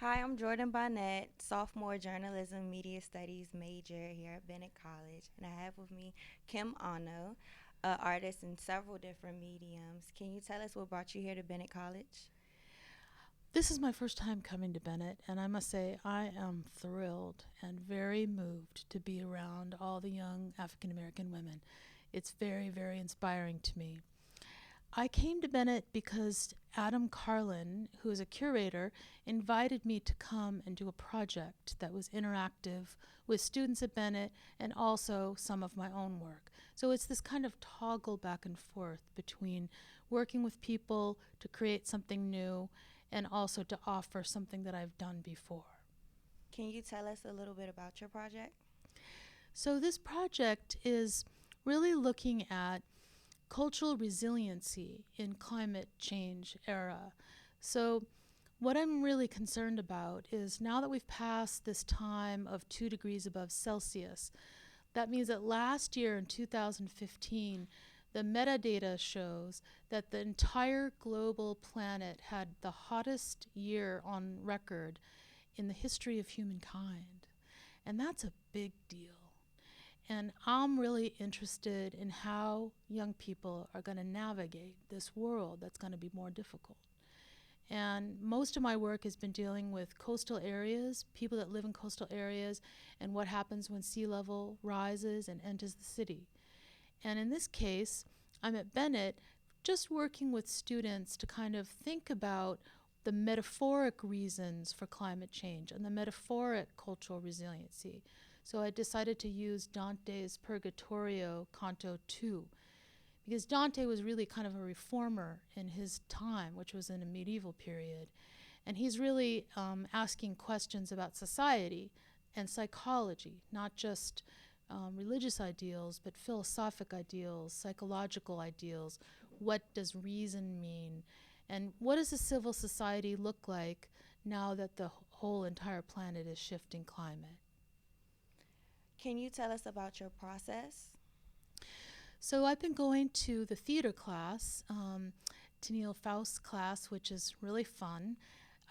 Hi, I'm Jordan Bonnet, sophomore journalism media studies major here at Bennett College, and I have with me Kim Anno, an artist in several different mediums. Can you tell us what brought you here to Bennett College? This is my first time coming to Bennett, and I must say I am thrilled and very moved to be around all the young African American women. It's very, very inspiring to me. I came to Bennett because Adam Carlin, who is a curator, invited me to come and do a project that was interactive with students at Bennett and also some of my own work. So it's this kind of toggle back and forth between working with people to create something new and also to offer something that I've done before. Can you tell us a little bit about your project? So this project is really looking at cultural resiliency in climate change era. So what I'm really concerned about is now that we've passed this time of 2 degrees above Celsius, that means that last year in 2015, the metadata shows that the entire global planet had the hottest year on record in the history of humankind. And that's a big deal. And I'm really interested in how young people are going to navigate this world that's going to be more difficult. And most of my work has been dealing with coastal areas, people that live in coastal areas, and what happens when sea level rises and enters the city. And in this case, I'm at Bennett just working with students to kind of think about the metaphoric reasons for climate change and the metaphoric cultural resiliency. So I decided to use Dante's Purgatorio, Canto 2, because Dante was really kind of a reformer in his time, which was in a medieval period. And he's really asking questions about society and psychology, not just religious ideals, but philosophic ideals, psychological ideals. What does reason mean? And what does a civil society look like now that the whole entire planet is shifting climate? Can you tell us about your process? So I've been going to the theater class, Tennille Faust's class, which is really fun.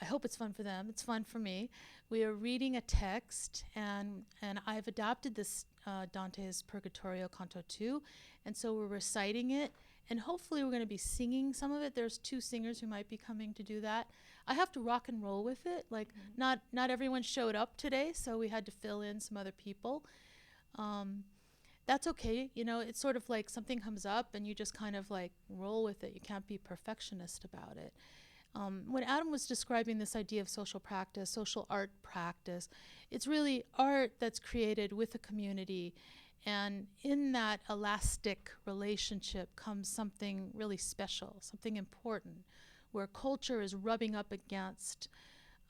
I hope it's fun for them. It's fun for me. We are reading a text, and I've adapted this Dante's Purgatorio Canto 2, and so we're reciting it, and hopefully we're going to be singing some of it. There's two singers who might be coming to do that. I have to rock and roll with it. Like not everyone showed up today, so we had to fill in some other people. Um, that's okay. You know, it's sort of like something comes up and you just kind of like roll with it. You can't be perfectionist about it. When Adam was describing this idea of social practice, social art practice, it's really art that's created with a community. And in that elastic relationship comes something really special, something important, where culture is rubbing up against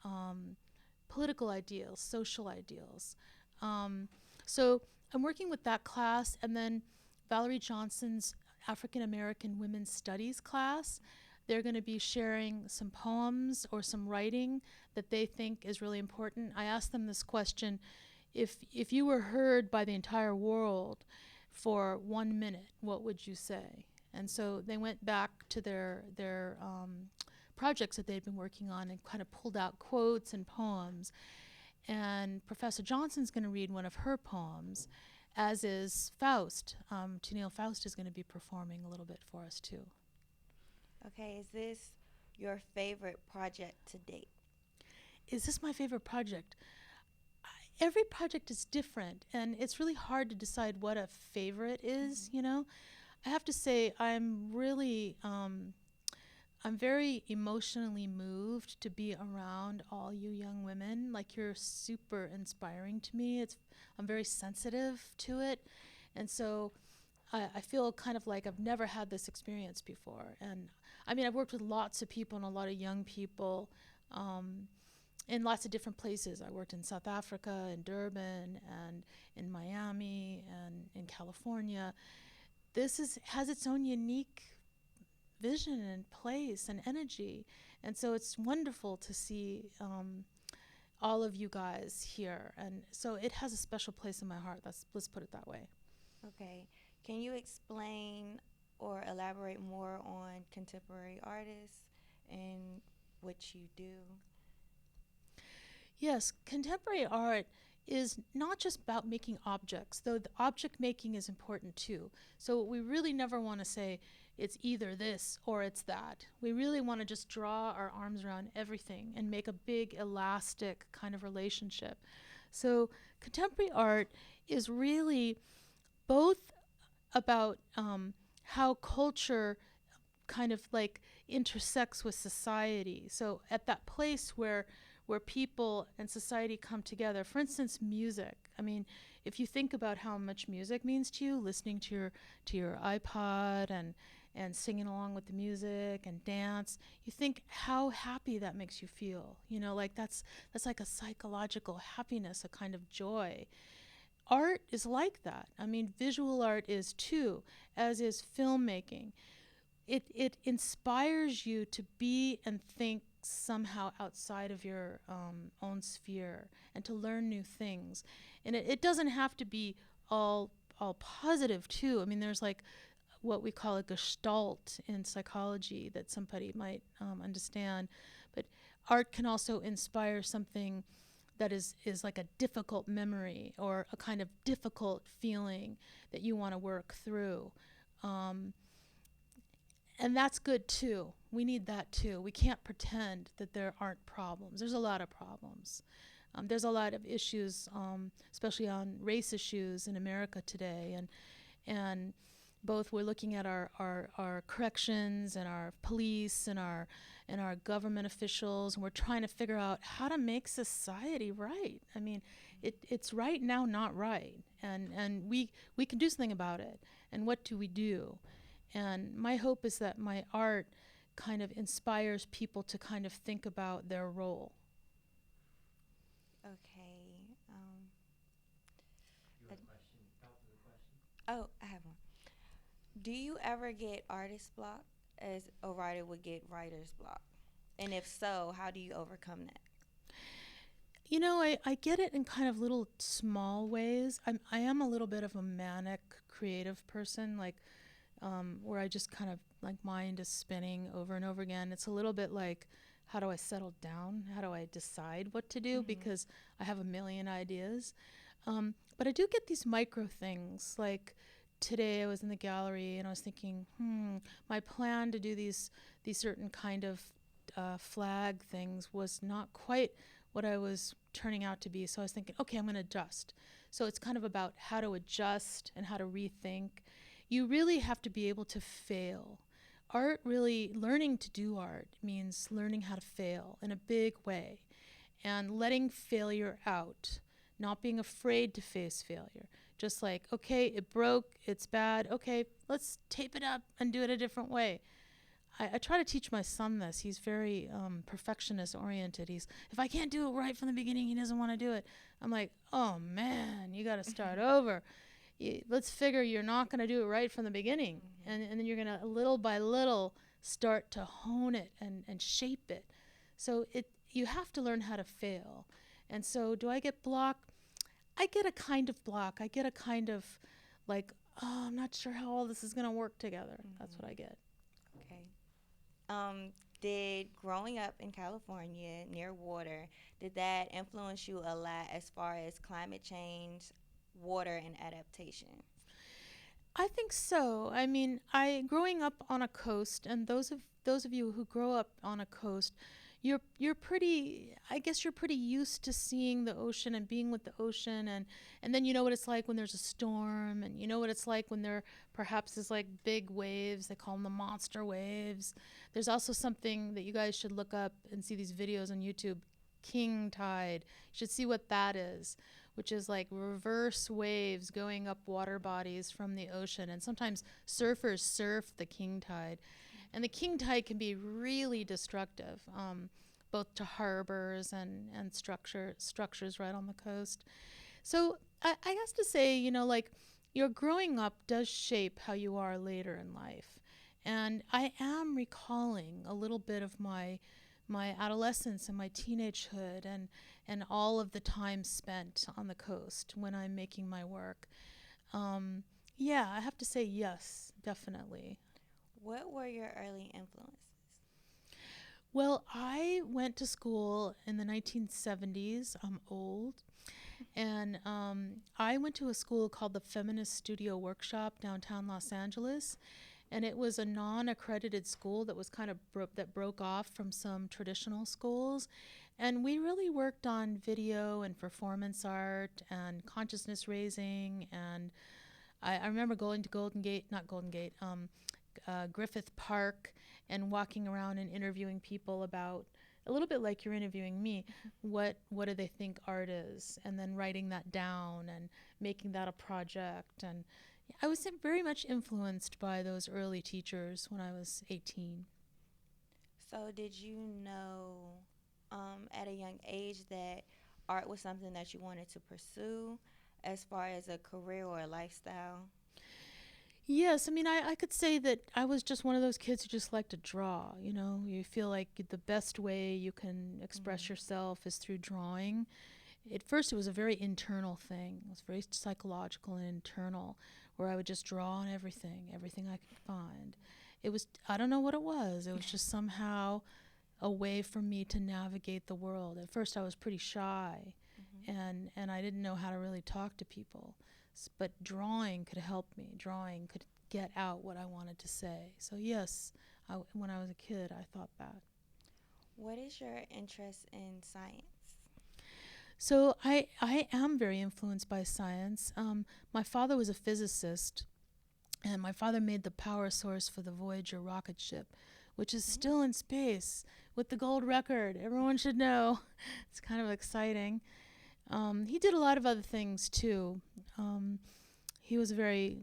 um, political ideals, social ideals. Um, so I'm working with that class, and then Valerie Johnson's African American Women's Studies class. They're going to be sharing some poems or some writing that they think is really important. I asked them this question: if you were heard by the entire world for 1 minute, what would you say? And so they went back to their projects that they'd been working on and kind of pulled out quotes and poems. And Professor Johnson's going to read one of her poems, as is Faust. Tennille Faust is going to be performing a little bit for us too. Okay, is this your favorite project to date? Is this my favorite project? Every project is different, and it's really hard to decide what a favorite is, you know? I have to say, I'm very emotionally moved to be around all you young women. Like, you're super inspiring to me. I'm very sensitive to it. And so I feel kind of like I've never had this experience before. And I mean, I've worked with lots of people and a lot of young people um, in lots of different places. I worked in South Africa, in Durban, and in Miami, and in California. Has its own unique vision and place and energy. And so it's wonderful to see all of you guys here. And so it has a special place in my heart. Let's put it that way. Okay, can you explain or elaborate more on contemporary artists and what you do? Yes, contemporary art is not just about making objects, though the object making is important too. So we really never want to say it's either this or it's that. We really want to just draw our arms around everything and make a big elastic kind of relationship. So contemporary art is really both about how culture kind of like intersects with society. So at that place where people and society come together. For instance, music. I mean, if you think about how much music means to you, listening to your iPod and singing along with the music and dance, you think how happy that makes you feel. You know, like that's like a psychological happiness, a kind of joy. Art is like that. I mean, visual art is too, as is filmmaking. It inspires you to be and think somehow outside of your own sphere and to learn new things. And it doesn't have to be all positive too. I mean, there's like what we call a gestalt in psychology that somebody might understand, but art can also inspire something that is like a difficult memory or a kind of difficult feeling that you want to work through. Um, and that's good too. We need that too. We can't pretend that there aren't problems. There's a lot of problems. There's a lot of issues, especially on race issues in America today, and both we're looking at our corrections and our police and our government officials, and we're trying to figure out how to make society right. I mean, it's right now not right, and we can do something about it. And what do we do? And my hope is that my art kind of inspires people to kind of think about their role. Okay. uh, oh, I have one. Do you ever get artist block as a writer would get writer's block? And if so, how do you overcome that? You know, I get it in kind of little small ways. I am a little bit of a manic creative person, like where I just kind of like mind is spinning over and over again. It's a little bit like, how do I settle down? How do I decide what to do? Mm-hmm. Because I have a million ideas. But I do get these micro things. Like today, I was in the gallery and I was thinking, my plan to do these certain kind of flag things was not quite what I was turning out to be. So I was thinking, okay, I'm going to adjust. So it's kind of about how to adjust and how to rethink. You really have to be able to fail. Art really, learning to do art means learning how to fail in a big way and letting failure out, not being afraid to face failure. Just like, okay, it broke, it's bad, okay, let's tape it up and do it a different way. I try to teach my son this. He's very perfectionist oriented. If I can't do it right from the beginning, he doesn't want to do it. I'm like, oh man, you got to start over. Let's figure you're not going to do it right from the beginning. Mm-hmm. And then you're going to, little by little, start to hone it and shape it. So you have to learn how to fail. And so do I get blocked? I get a kind of block. I get a kind of like, oh, I'm not sure how all this is going to work together. That's what I Mm-hmm. get. Okay. Um, did growing up in California near water, did that influence you a lot as far as climate change, water, and adaptation? I think so. I mean, I growing up on a coast, and those of you who grow up on a coast, you're pretty. I guess you're pretty used to seeing the ocean and being with the ocean, and then you know what it's like when there's a storm, and you know what it's like when there perhaps is like big waves. They call them the monster waves. There's also something that you guys should look up and see these videos on YouTube. King tide. You should see what that is, which is like reverse waves going up water bodies from the ocean. And sometimes surfers surf the king tide. And the king tide can be really destructive, both to harbors and structures right on the coast. So I have to say, you know, like your growing up does shape how you are later in life. And I am recalling a little bit of my adolescence and my teenagehood and all of the time spent on the coast when I'm making my work. Um, yeah, I have to say yes, definitely. What were your early influences? Well, I went to school in the 1970s. I'm old. And I went to a school called the Feminist Studio Workshop downtown Los Angeles. And it was a non-accredited school that was kind of that broke off from some traditional schools. And we really worked on video and performance art and consciousness raising. And I remember going to Golden Gate, not Golden Gate, Griffith Park, and walking around and interviewing people about, a little bit like you're interviewing me, what do they think art is, and then writing that down and making that a project. And I was very much influenced by those early teachers when I was 18. So, did you know at a young age that art was something that you wanted to pursue as far as a career or a lifestyle? Yes, I mean, I could say that I was just one of those kids who just liked to draw. You know, you feel like the best way you can express Mm-hmm. yourself is through drawing. At first, it was a very internal thing. It was very psychological and internal, where I would just draw on everything I could find. It was, I don't know what it was. It was just somehow a way for me to navigate the world. At first, I was pretty shy, Mm-hmm. and I didn't know how to really talk to people. But drawing could help me. Drawing could get out what I wanted to say. So yes, when I was a kid, I thought that. What is your interest in science? So I am very influenced by science. My father was a physicist, and my father made the power source for the Voyager rocket ship, which is Mm-hmm. still in space with the gold record. Everyone should know. It's kind of exciting. He did a lot of other things too. Um, he was very,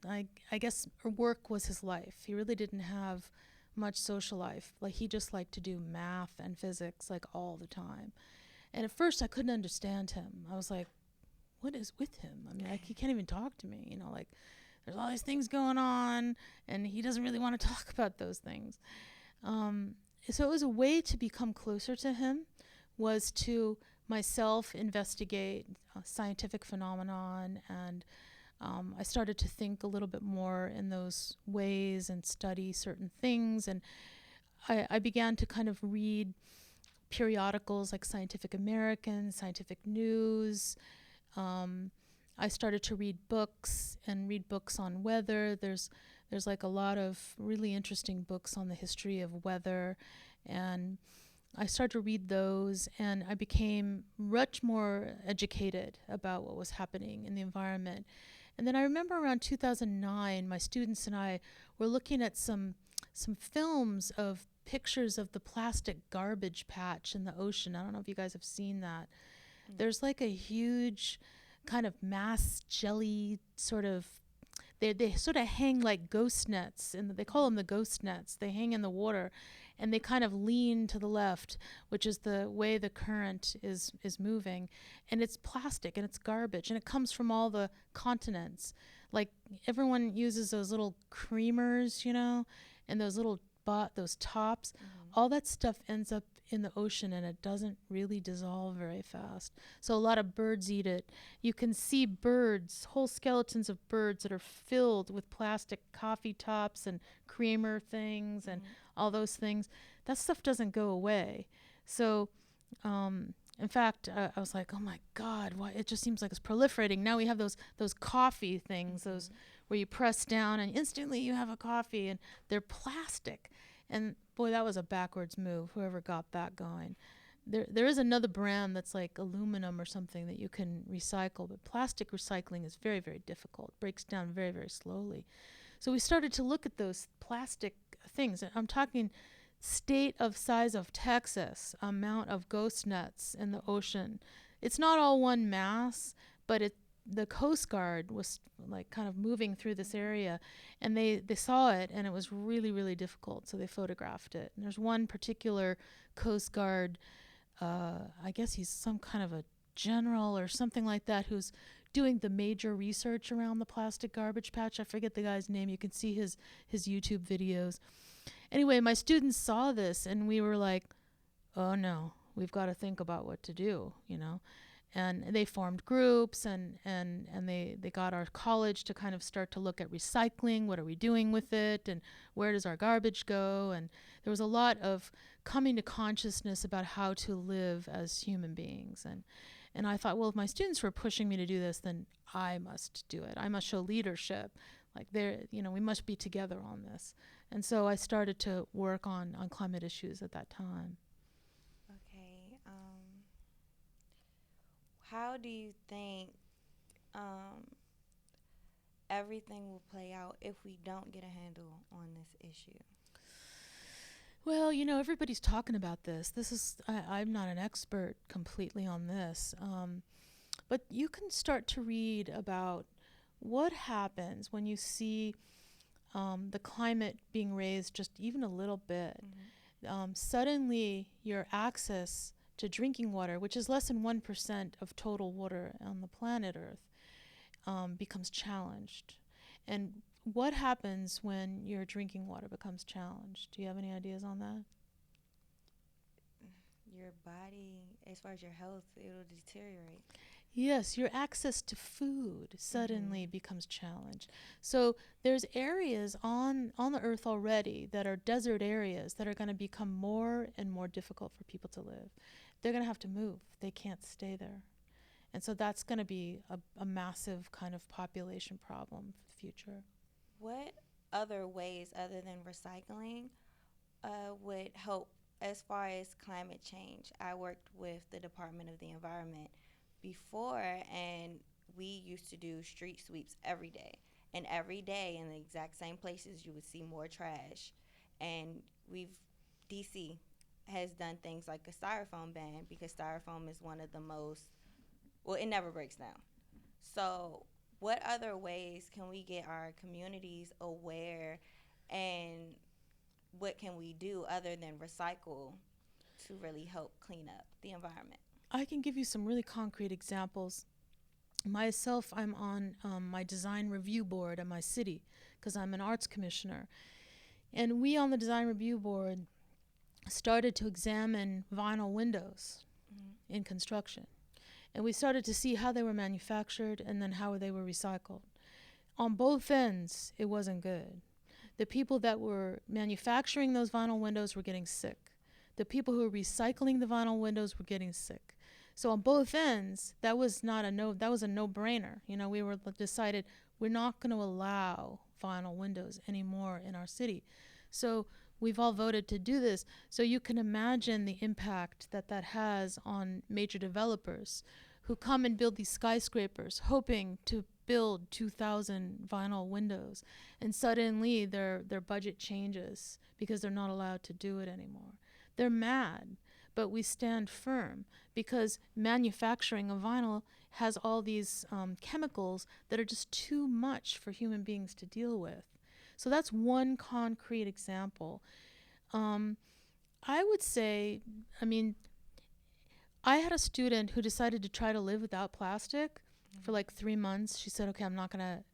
I guess, work was his life. He really didn't have much social life. Like he just liked to do math and physics like all the time. And at first, I couldn't understand him. I was like, what is with him? I mean, like, he can't even talk to me. You know, like, there's all these things going on, and he doesn't really want to talk about those things. Um, so it was a way to become closer to him, was to myself investigate scientific phenomenon, and I started to think a little bit more in those ways and study certain things. And I began to kind of read periodicals like Scientific American, Scientific News. Um, I started to read books and read books on weather. There's like a lot of really interesting books on the history of weather, and I started to read those, and I became much more educated about what was happening in the environment. And then I remember around 2009, my students and I were looking at some films of pictures of the plastic garbage patch in the ocean. I don't know if you guys have seen that. Mm. There's like a huge kind of mass jelly sort of, they sort of hang like ghost nets, and they call them the ghost nets. They hang in the water, and they kind of lean to the left, which is the way the current is moving. And it's plastic and it's garbage, and it comes from all the continents. Like everyone uses those little creamers, you know, and those little those tops. Mm-hmm. All that stuff ends up in the ocean, and it doesn't really dissolve very fast. So a lot of birds eat it. You can see birds, whole skeletons of birds that are filled with plastic coffee tops and creamer things and Mm-hmm. all those things. That stuff doesn't go away. So, in fact, I was like, oh my God, why? It just seems like it's proliferating. Now we have those coffee things, those Mm-hmm. where you press down and instantly you have a coffee, and they're plastic. And boy, that was a backwards move, whoever got that going. There is another brand that's like aluminum or something that you can recycle, but plastic recycling is very, very difficult. It breaks down very, very slowly. So we started to look at those plastic things. I'm talking state of size of Texas amount of ghost nets in the ocean. It's not all one mass, but the Coast Guard was like kind of moving through this area, and they saw it, and it was really, really difficult, so they photographed it. And there's one particular Coast Guard, I guess he's some kind of a general or something like that, who's doing the major research around the plastic garbage patch. I forget the guy's name. You can see his YouTube videos. Anyway, my students saw this, and we were like, oh no, we've got to think about what to do, you know. And they formed groups, and they got our college to kind of start to look at recycling. What are we doing with it? And where does our garbage go? And there was a lot of coming to consciousness about how to live as human beings. And I thought, well, if my students were pushing me to do this, then I must do it. I must show leadership. Like we must be together on this. And so I started to work on climate issues at that time. Okay. How do you think um, everything will play out if we don't get a handle on this issue? Well, everybody's talking about this. I'm not an expert completely on this, but you can start to read about what happens when you see the climate being raised just even a little bit. Suddenly, your access to drinking water, which is less than 1% of total water on the planet Earth, becomes challenged. And what happens when your drinking water becomes challenged? Do you have any ideas on that? Your body, as far as your health, it'll deteriorate. Yes, your access to food suddenly becomes challenged. So there's areas on the earth already that are desert areas that are going to become more and more difficult for people to live. They're going to have to move. They can't stay there. And so that's going to be a massive kind of population problem for the future. What other ways, other than recycling, would help as far as climate change? I worked with the Department of the Environment before, and we used to do street sweeps every day. And every day, in the exact same places, you would see more trash. And DC has done things like a styrofoam ban because styrofoam is one of the most, well, it never breaks down. So, what other ways can we get our communities aware, and what can we do other than recycle to really help clean up the environment? I can give you some really concrete examples. Myself, I'm on my design review board at my city because I'm an arts commissioner. And we on the design review board started to examine vinyl windows in construction. And we started to see how they were manufactured and then how they were recycled. On both ends, it wasn't good. The people that were manufacturing those vinyl windows were getting sick. The people who were recycling the vinyl windows were getting sick. So on both ends, that was a no-brainer. We were decided we're not going to allow vinyl windows anymore in our city. So we've all voted to do this. So you can imagine the impact that has on major developers who come and build these skyscrapers hoping to build 2,000 vinyl windows. And suddenly their budget changes because they're not allowed to do it anymore. They're mad, but we stand firm because manufacturing of vinyl has all these chemicals that are just too much for human beings to deal with. So that's one concrete example. I would say, I had a student who decided to try to live without plastic for like 3 months. She said, "Okay, I'm not gonna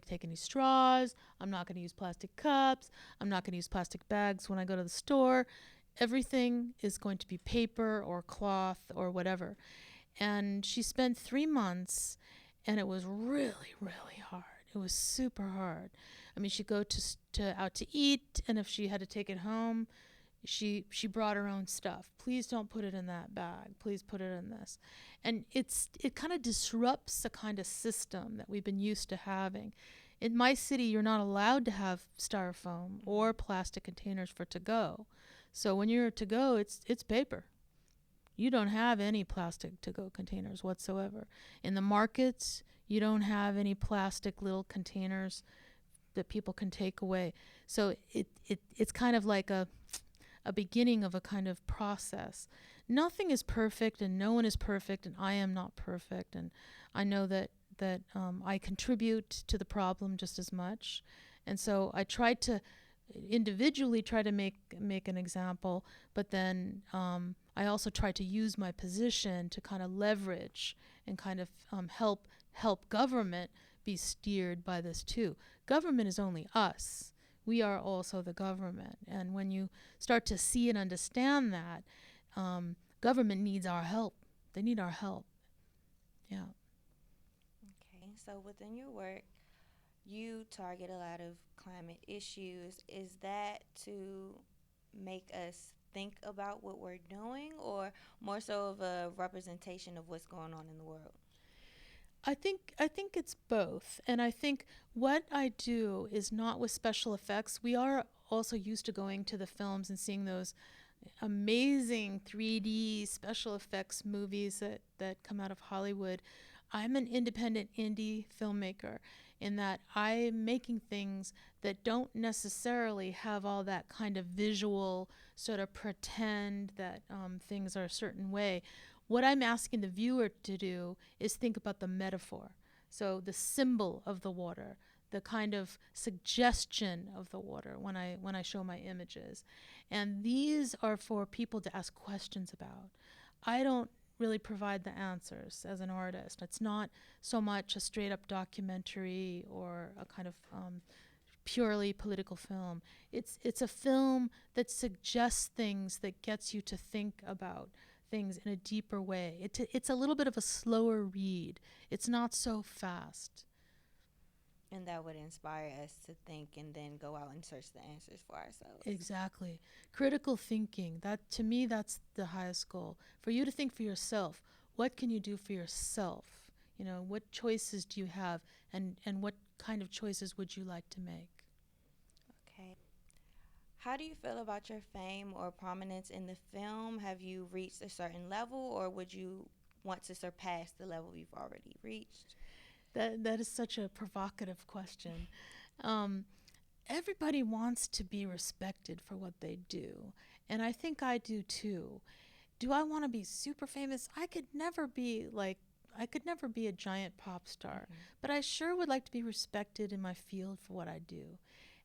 take any straws. I'm not gonna use plastic cups. I'm not gonna use plastic bags when I go to the store. Everything is going to be paper or cloth or whatever." And she spent 3 months, and it was really, really hard. It was super hard. She'd go to out to eat, and if she had to take it home, she brought her own stuff. Please don't put it in that bag. Please put it in this. And it kind of disrupts the kind of system that we've been used to having. In my city, you're not allowed to have styrofoam or plastic containers for to-go. So when you're to-go, it's paper. You don't have any plastic to-go containers whatsoever. In the markets, you don't have any plastic little containers that people can take away. So it's kind of like a beginning of a kind of process. Nothing is perfect, and no one is perfect, and I am not perfect. And I know that I contribute to the problem just as much. And so I tried to individually try to make an example, but then I also try to use my position to kind of leverage and kind of help government be steered by this too. Government is only us. We are also the government. And when you start to see and understand that, government needs our help. They need our help. Yeah. Okay, so within your work, you target a lot of climate issues. Is that to make us think about what we're doing, or more so of a representation of what's going on in the world? I think it's both. And I think what I do is not with special effects. We are also used to going to the films and seeing those amazing 3D special effects movies that come out of Hollywood. I'm an independent indie filmmaker in that I'm making things that don't necessarily have all that kind of visual sort of pretend that things are a certain way. What I'm asking the viewer to do is think about the metaphor. So the symbol of the water, the kind of suggestion of the water when I show my images. And these are for people to ask questions about. I don't really provide the answers as an artist. It's not so much a straight up documentary or a kind of purely political film. It's a film that suggests things that gets you to think about things in a deeper way. It's a little bit of a slower read. It's not so fast. And that would inspire us to think and then go out and search the answers for ourselves. Exactly. Critical thinking. That to me that's the highest goal. For you to think for yourself. What can you do for yourself? What choices do you have and what kind of choices would you like to make? Okay. How do you feel about your fame or prominence in the film? Have you reached a certain level, or would you want to surpass the level you've already reached? That is such a provocative question. Um, Everybody wants to be respected for what they do, and I think I do too. Do I want to be super famous? I could never be a giant pop star, Mm-hmm. but I sure would like to be respected in my field for what I do.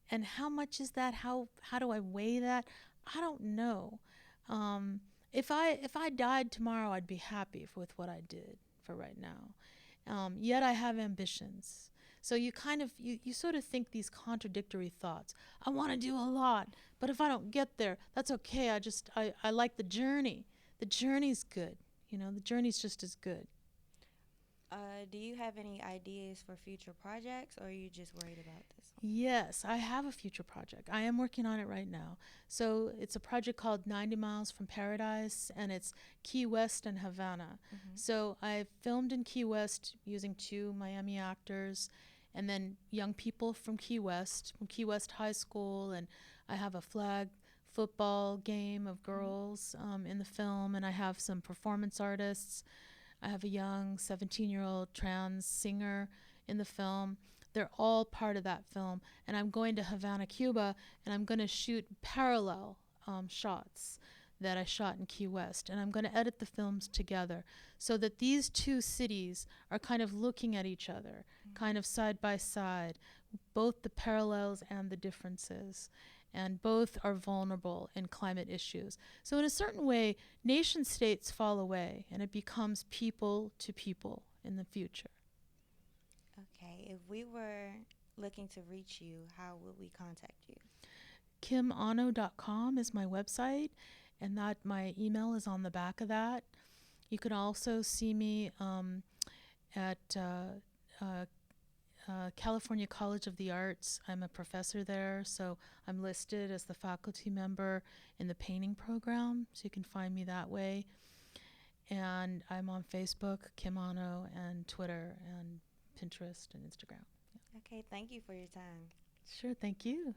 And how much is that? How do I weigh that? I don't know. Um, if I died tomorrow, I'd be happy with what I did for right now. Yet I have ambitions. So you sort of think these contradictory thoughts. I want to do a lot, but if I don't get there, that's okay. I like the journey. The journey's good. The journey's just as good. Do you have any ideas for future projects, or are you just worried about this Yes, I have a future project. I am working on it right now. So it's a project called 90 Miles from Paradise, and it's Key West and Havana. one? Mm-hmm. So I filmed in Key West using two Miami actors and then young people from Key West High School. And I have a flag football game of Mm-hmm. girls in the film, and I have some performance artists. I have a young 17-year-old trans singer in the film. They're all part of that film. And I'm going to Havana, Cuba, and I'm going to shoot parallel shots that I shot in Key West. And I'm going to edit the films together so that these two cities are kind of looking at each other, kind of side by side, both the parallels and the differences. And both are vulnerable in climate issues. So, in a certain way, nation states fall away and it becomes people to people in the future. Okay, if we were looking to reach you, how would we contact you? KimAnno.com is my website, and that my email is on the back of that. You can also see me at uh, California College of the Arts. I'm a professor there, so I'm listed as the faculty member in the painting program, so you can find me that way. And I'm on Facebook, Kim Anno, and Twitter, and Pinterest, and Instagram. Okay, thank you for your time. Sure, thank you.